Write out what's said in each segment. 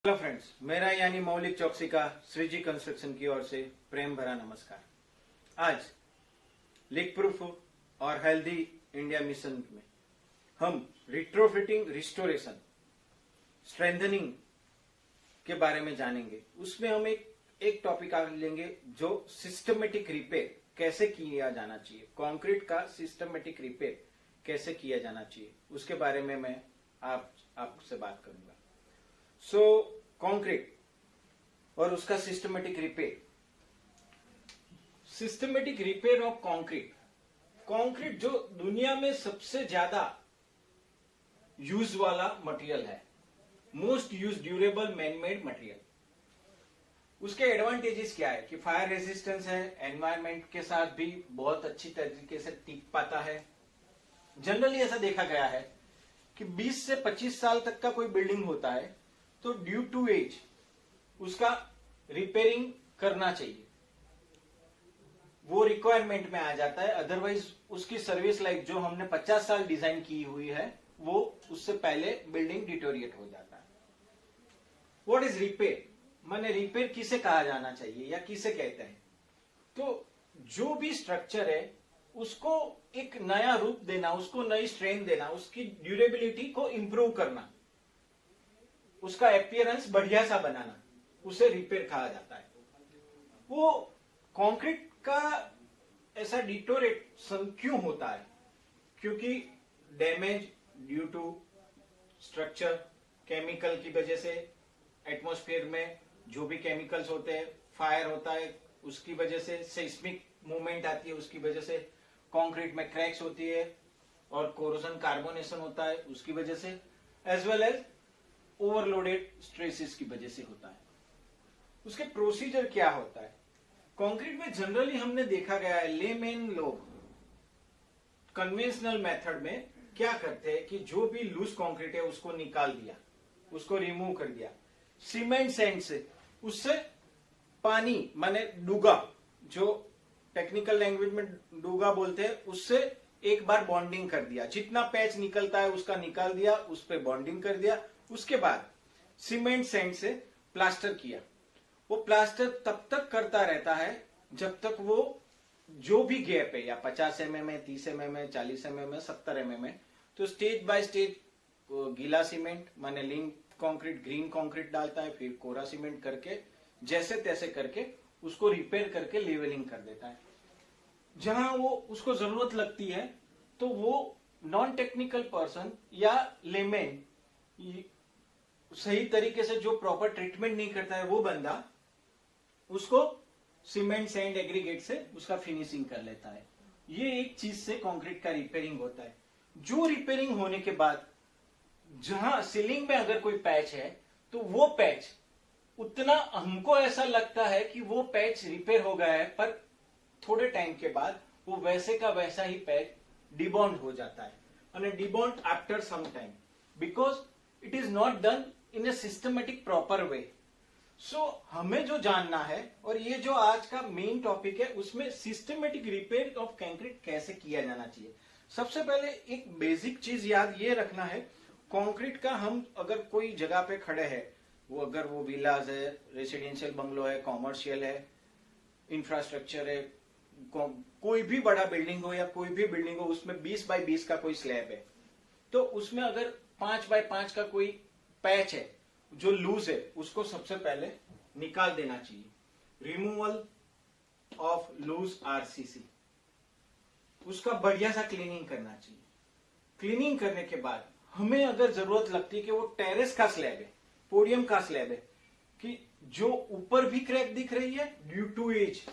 Hello friends, मेरा यानी मौलिक चौकसी का श्रीजी कंस्ट्रक्शन की ओर से प्रेम भरा नमस्कार। आज लीक प्रूफ और हेल्दी इंडिया मिशन में हम रिट्रोफिटिंग, रिस्टोरेशन, स्ट्रेंथनिंग के बारे में जानेंगे। उसमें हम एक टॉपिक आ लेंगे जो सिस्टमेटिक रिपेयर कैसे किया जाना चाहिए, कंक्रीट का सिस्टमेटिक रिपेयर कैसे किया जाना चाहिए, उसके बारे में मैं आपसे बात करूंगा। कंक्रीट और उसका systematic repair. Systematic repair of concrete. Concrete जो दुनिया में सबसे ज्यादा यूज वाला मटेरियल है, most use durable manmade material. उसके एडवांटेजेस क्या है कि फायर रेजिस्टेंस है, एनवायरमेंट के साथ भी बहुत अच्छी तरीके से टिक पाता है। जनरली ऐसा देखा गया है कि 20 से 25 साल तक का कोई बिल्डिंग होता है तो ड्यू टू एज उसका रिपेयरिंग करना चाहिए, वो रिक्वायरमेंट में आ जाता है। अदरवाइज उसकी सर्विस लाइफ जो हमने 50 साल डिजाइन की हुई है वो उससे पहले बिल्डिंग डिटोरिएट हो जाता है। What is repair? माने रिपेयर किसे कहा जाना चाहिए या किसे कहते हैं? तो जो भी स्ट्रक्चर है उसको एक नया रूप देना, उसको नई स्ट्रेंथ देना, उसकी ड्यूरेबिलिटी को इंप्रूव करना, उसका अपीयरेंस बढ़िया सा बनाना, उसे रिपेयर कहा जाता है। वो कंक्रीट का ऐसा डिटोरेशन क्यों होता है? क्योंकि damage due to structure, chemical की वजह से, एटमॉस्फेयर में जो भी केमिकल्स होते हैं, फायर होता है उसकी वजह से, सेस्मिक मूवमेंट आती है उसकी वजह से, कंक्रीट में क्रैक्स होती है और कोरोजन कार्बोनेशन होता है उसकी वजह से, as well as overloaded stresses की वजह से होता है। उसके प्रोसीजर क्या होता है? कंक्रीट में जनरली हमने देखा गया है, लेमैन लोग कन्वेंशनल मेथड में क्या करते हैं कि जो भी लूज कंक्रीट है उसको निकाल दिया, उसको रिमूव कर दिया, सीमेंट सैंड से, उससे पानी माने डूगा, जो टेक्निकल लैंग्वेज में डूगा बोलते हैं, उससे एक बार बॉन्डिंग कर दिया, जितना पैच निकलता है उसका निकाल दिया, उस पर बॉन्डिंग कर दिया। उसके बाद सीमेंट सैंड से प्लास्टर किया। वो प्लास्टर तब तक करता रहता है जब तक वो जो भी गैप है, या 50 mm है, 30 mm है, 40 mm है, 70 mm है, तो स्टेज बाय स्टेज गीला सीमेंट माने लीन कंक्रीट, ग्रीन कंक्रीट डालता है, फिर कोरा सीमेंट करके जैसे तैसे करके उसको रिपेयर करके लेवलिंग कर देता है। जहां वो उसको जरूरत लगती है तो वो नॉन टेक्निकल पर्सन या लेमैन सही तरीके से जो प्रॉपर ट्रीटमेंट नहीं करता है, वो बंदा उसको सीमेंट सैंड एग्रीगेट से उसका फिनिशिंग कर लेता है। ये एक चीज से कंक्रीट का रिपेयरिंग होता है। जो रिपेयरिंग होने के बाद जहां सीलिंग में अगर कोई पैच है तो वो पैच उतना हमको ऐसा लगता है कि वो पैच रिपेयर हो गया है, पर थोड़े टाइम के बाद वो वैसे का वैसा ही पैच डिबॉन्ड हो जाता है, और debond after some time because it is not done in a systematic proper way. So हमें जो जानना है, और ये जो आज का मेन टॉपिक है, उसमें सिस्टमेटिक रिपेयर ऑफ कंक्रीट कैसे किया जाना चाहिए। सबसे पहले एक बेसिक चीज याद ये रखना है, कंक्रीट का हम अगर कोई जगह पे खड़े हैं, वो अगर वो विलाज है, रेसिडेंशियल बंगलो है, कॉमर्शियल है, इंफ्रास्ट्रक्चर है, कोई भी बड़ा बिल्डिंग हो या कोई भी बिल्डिंग हो, उसमें 20 बाय 20 का कोई स्लैब है, तो उसमें अगर 5 बाय 5 का कोई पैच है जो लूज है, उसको सबसे पहले निकाल देना चाहिए। रिमूवल ऑफ लूज आरसीसी, उसका बढ़िया सा क्लीनिंग करना चाहिए। क्लीनिंग करने के बाद हमें अगर जरूरत लगती है कि वो टेरेस का स्लैब है, पोडियम का स्लैब है, कि जो ऊपर भी क्रैक दिख रही है ड्यू टू एज,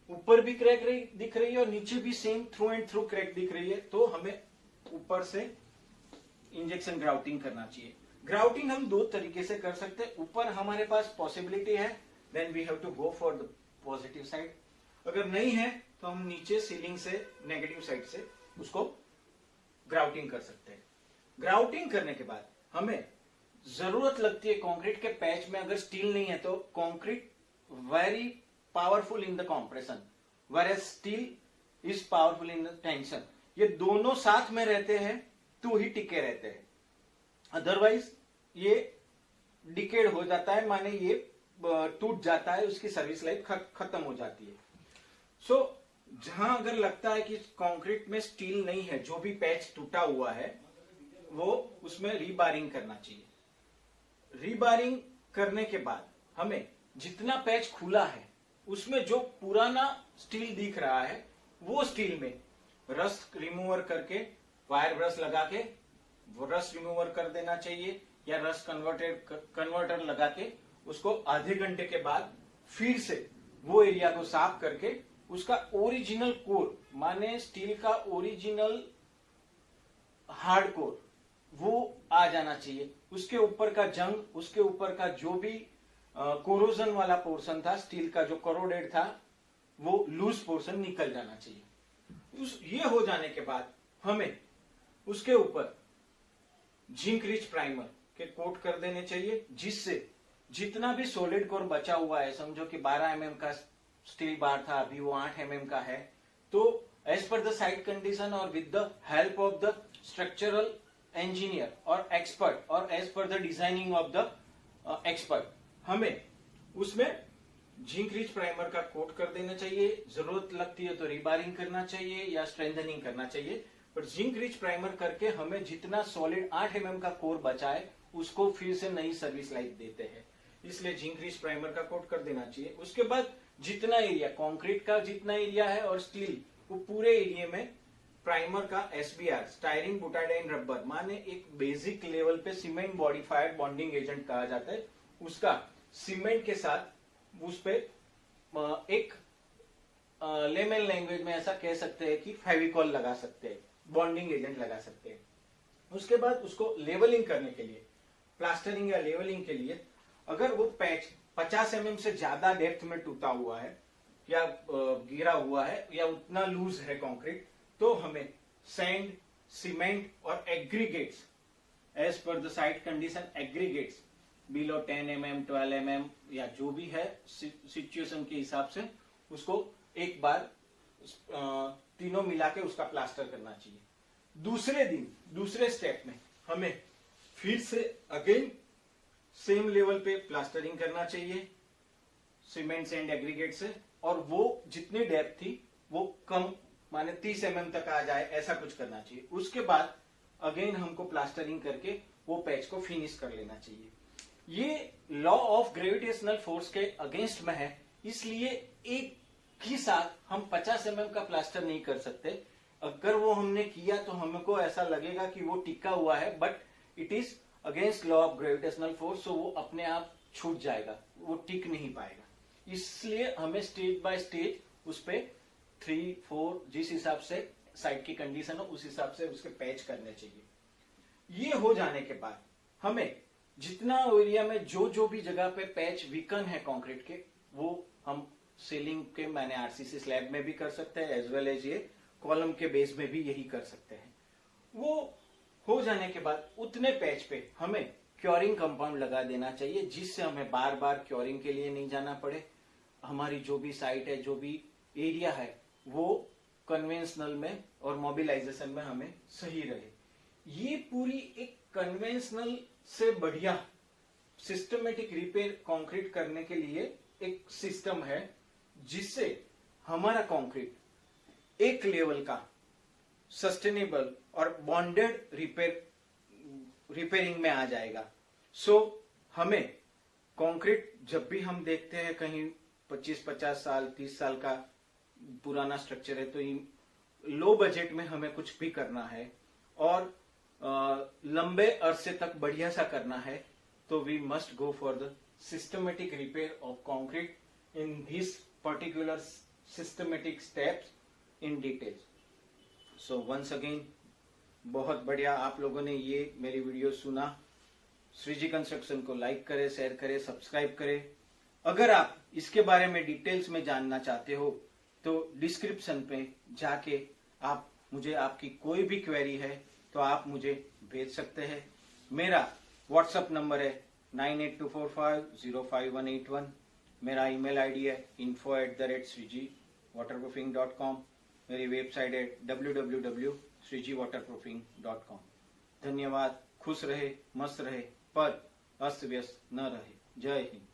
ऊपर भी क्रैक दिख रही है और नीचे भी same through and through crack दिख रही है, तो हमें ऊपर से इंजेक्शन ग्राउटिंग करना चाहिए। ग्राउटिंग हम दो तरीके से कर सकते हैं। ऊपर हमारे पास पॉसिबिलिटी है, then we have to go for the positive side. अगर नहीं है तो हम नीचे सीलिंग से नेगेटिव साइड से उसको ग्राउटिंग कर सकते हैं। ग्राउटिंग करने के बाद हमें जरूरत लगती है कंक्रीट के पैच में, अगर स्टील नहीं है तो concrete very powerful in the compression, where steel is powerful in the tension. ये दोनों साथ में रहते हैं तो ही टिके रहते हैं, अदरवाइज ये डिकेड हो जाता है, माने ये टूट जाता है, उसकी सर्विस लाइफ खत्म हो जाती है। सो जहां अगर लगता है कि कंक्रीट में स्टील नहीं है, जो भी पैच टूटा हुआ है वो उसमें रीबारिंग करना चाहिए। रीबारिंग करने के बाद हमें जितना पैच खुला है उसमें जो पुराना स्टील दिख रहा है वो स्टील में रस्ट रिमूवर करके, वायर ब्रश लगा के वो रस्ट रिमूवर कर देना चाहिए, या रस्ट कन्वर्टर लगा के उसको आधे घंटे के बाद फिर से वो एरिया को साफ करके उसका ओरिजिनल कोर, माने स्टील का ओरिजिनल हार्ड कोर वो आ जाना चाहिए। उसके ऊपर का जंग, उसके ऊपर का जो भी कोरोजन वाला पोर्शन था स्टील का, जो करोडेड था, वो लूज पोर्शन निकल जाना चाहिए। ये हो जाने के बाद हमें उसके ऊपर जिंक रिच प्राइमर के कोट कर देने चाहिए, जिससे जितना भी सॉलिड कोर बचा हुआ है, समझो कि 12 mm का स्टील बार था, अभी वो 8 mm का है, तो as per the site condition और with the help of the structural engineer और एक्सपर्ट और as per the designing of the expert, हमें उसमें जिंक रिच प्राइमर का कोट कर देना चाहिए। जरूरत लगती है तो रीबारिंग करना चाहिए या स्ट्रेंथनिंग करना चाहिए, पर जिंक रिच प्राइमर करके हमें जितना सॉलिड 8 mm का कोर बचा है उसको फिर से नई सर्विस लाइफ देते हैं, इसलिए जिंक रिच प्राइमर का कोट कर देना चाहिए। उसके बाद जितना एरिया कंक्रीट का जितना एरिया है और स्टील, वो पूरे एरिया में प्राइमर का एसबीआर, स्टायरिन बुटाडाइन रबर, माने एक बेसिक लेवल पे सीमेंट बॉडीफायर बॉन्डिंग एजेंट कहा जाता है, उसका सीमेंट के साथ उस पे एक लेमन लैंग्वेज में ऐसा कह सकते हैं कि फेविकॉल लगा सकते हैं, बॉन्डिंग एजेंट लगा सकते हैं। उसके बाद उसको लेवलिंग करने के लिए, प्लास्टरिंग या लेवलिंग के लिए, अगर वो पैच 50 mm से ज्यादा डेप्थ में टूटा हुआ है या गिरा हुआ है या उतना लूज है कंक्रीट, तो हमें सैंड, सीमेंट और aggregates as per the site condition, aggregates below 10 mm 12 mm या जो भी है सिचुएशन के हिसाब से उसको एक बार तीनों मिला के उसका प्लास्टर करना चाहिए। दूसरे दिन दूसरे स्टेप में हमें फिर से अगेन सेम लेवल पे प्लास्टरिंग करना चाहिए सीमेंट सैंड एग्रीगेट से, और वो जितनी डेप्थ थी वो कम, माने 30 mm तक आ जाए, ऐसा कुछ करना चाहिए। उसके बाद अगेन हमको प्लास्टरिंग करके वो पैच को फिनिश कर लेना चाहिए। ये लॉ ऑफ ग्रेविटेशनल फोर्स के अगेंस्ट में है, इसलिए एक ही साथ हम 50 mm का प्लास्टर नहीं कर सकते। अगर वो हमने किया तो हमको ऐसा लगेगा कि वो टिका हुआ है, but it is against law of gravitational force, so वो अपने आप छूट जाएगा, वो टिक नहीं पाएगा। इसलिए हमें स्टेज बाय स्टेज उस पे 3, 4 जिस हिसाब से साइट की कंडीशन हो उस हिसाब से उसके पैच करने चाहिए। ये हो जाने के बाद हमें जितना एरिया में जो भी जगह पे पैच वीकन है कंक्रीट के, वो हम सीलिंग के, मैंने आरसीसी स्लैब में भी कर सकते हैं, एज वेल एज ये कॉलम के बेस में भी यही कर सकते हैं। वो हो जाने के बाद उतने पैच पे हमें क्योरिंग कंपाउंड लगा देना चाहिए, जिससे हमें बार बार क्योरिंग के लिए नहीं जाना पड़े। हमारी जो भी साइट है, जो भी एरिया है, वो कन्वेंशनल में और मोबिलाइजेशन में हमें सही रहे। ये पूरी एक कन्वेंशनल से बढ़िया सिस्टमेटिक रिपेयर कंक्रीट करने के लिए एक सिस्टम है, जिससे हमारा कंक्रीट एक लेवल का सस्टेनेबल और बॉन्डेड रिपेयरिंग में आ जाएगा। सो हमें कंक्रीट जब भी हम देखते हैं कहीं 25-50 साल 30 साल का पुराना स्ट्रक्चर है, तो लो बजट में हमें कुछ भी करना है और लंबे अरसे तक बढ़िया सा करना है, तो we must go for the systematic repair of concrete in this particular systematic steps in detail. So once again बहुत बढ़िया आप लोगों ने ये मेरी वीडियो सुना। श्रीजी कंस्ट्रक्शन को लाइक करें, शेयर करें, सब्सक्राइब करें। अगर आप इसके बारे में डिटेल्स में जानना चाहते हो तो डिस्क्रिप्शन पे जाके आप मुझे, आपकी कोई भी क्वेरी है तो आप मुझे भेज सकते हैं। मेरा व्हाट्सएप नंबर है 9824505181। मेरा ईमेल आईडी है info@srijiwaterproofing.com। मेरी वेबसाइट है www.srijiwaterproofing.com। धन्यवाद। खुश रहे, मस्त रहे, पर अस्त व्यस्त न रहे। जय हिंद।